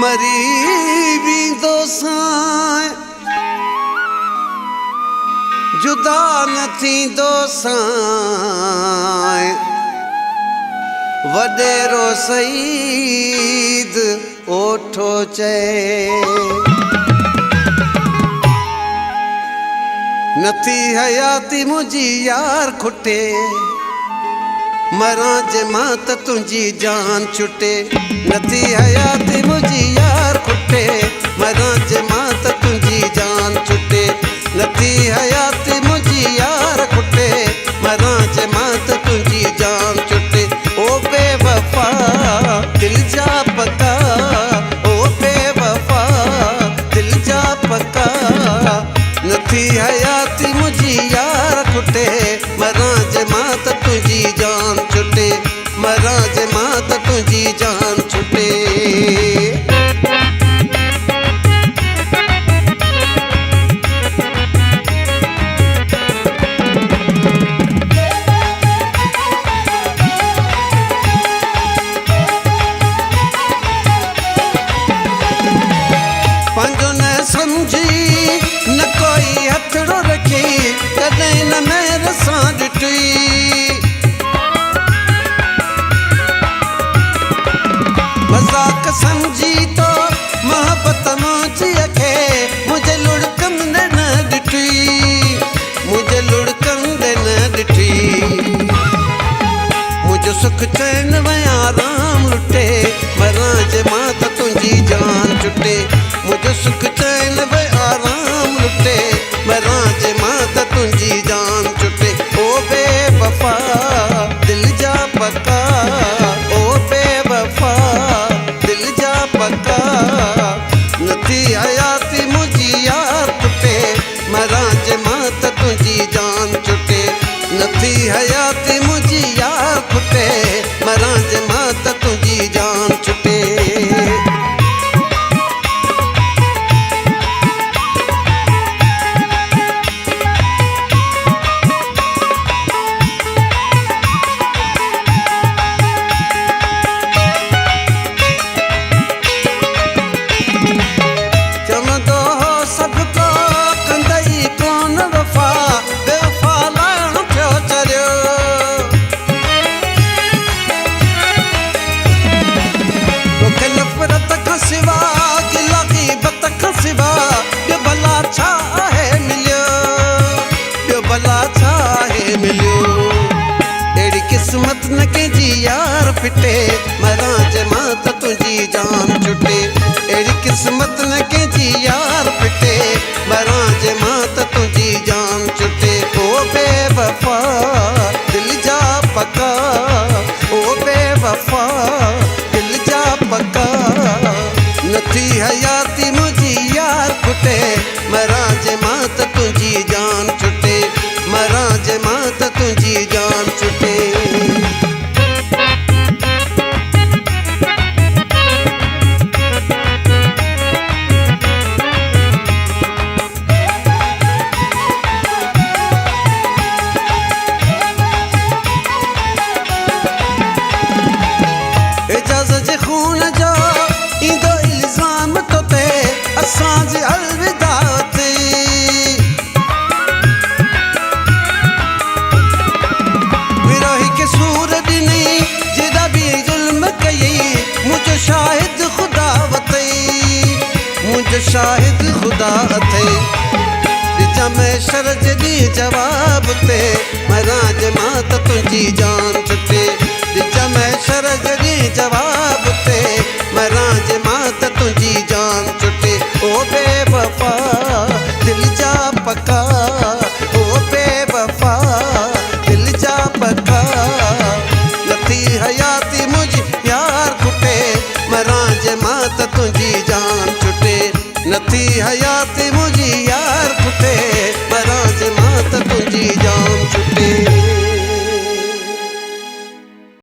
मरी वेंदो सां जुदा न थींदो सां वडेरो सईद ओठो चए नथी हयाती मुंहिंजी यार खुटे मरां जे मां त तुंहिंजी जान छुटे नथी हयाती मुंहिंजी यार खुटे मरां जे मां त तुंहिंजी जान छुटे नथी हयाती मुंहिंजी यार खुटे मरां जे मां त तुंहिंजी जान छुटे ओ बेवफा दिल जा पका ओ बेवफा दिल जा पका नथी हयाती मुंहिंजी यार खुटे मरां जे मां त तुंहिंजी जान छुटे मरां जे मां त तुंहिंजी जान छुटे पंहिंजो न सम्झी न कोई हथड़ो रखी कॾहिं न मेर सां ॾिठी मज़ाक सम्झी तो मोहब्बत मुंहिंजीअ खे मुंहिंजे लुड़कंदे न ॾिठी मुंहिंजे लुड़कंदे न ॾिठी मुंहिंजो सुख चैन वया राम लुटे मरां जे मां त तुंहिंजी जान छुटे मुंहिंजो सुख चैन वया राम लुटे मरां जे मां त तुंहिंजी जान छुटे ओ बेवफा दिल जा पका ओ बेवफा दिल जा पका नथी हयाती मुंहिंजी यार खुटे मरां जे मां त तुंहिंजी जान छुटे नथी हयाती मुंहिंजी यार खुटे मरां जे मां त तुंहिंजी जान छुटे किस्मत न कंहिंजी यार फिटे मरां जे मां त तुंहिंजी जान छुटे अहिड़ी किस्मत न कंहिंजी यार फिटे मरां जे मां त तुंहिंजी जान छुटे ओ बेवफा दिल जा पका ओ बेवफा दिल जा पका नथी हयाती मुंहिंजी यार खुटे मरां जे मां त तुंहिंजी जान छुटे मरां जे मां त तुंहिंजी जान छुटे इजाज़त जे खून जो ईंदो इल्ज़ाम तो ते असांजी अलविदा थी विरोही के सूर ॾिनी जेॾा बि ज़ुल्म कई मुंहिंजो शाहिद ख़ुदा वतई मुंहिंजो शाहिद ख़ुदा अथई ॾिजां महशर जे ॾींहुं जवाब ते मरां जे मां त तुंहिंजी जान छुटे ॾिजां महशर जे ॾींहुं जवाब ते मरां जे मां त तुंहिंजी जान छुटे ओ बेवफा दिल जा पका ओ बेवफा दिल जा पका नथी हयाती मुंहिंजी यार खुटे मरां जे मां त तुंहिंजी जान छुटे नथी हयाती मुंहिंजी यार खुटे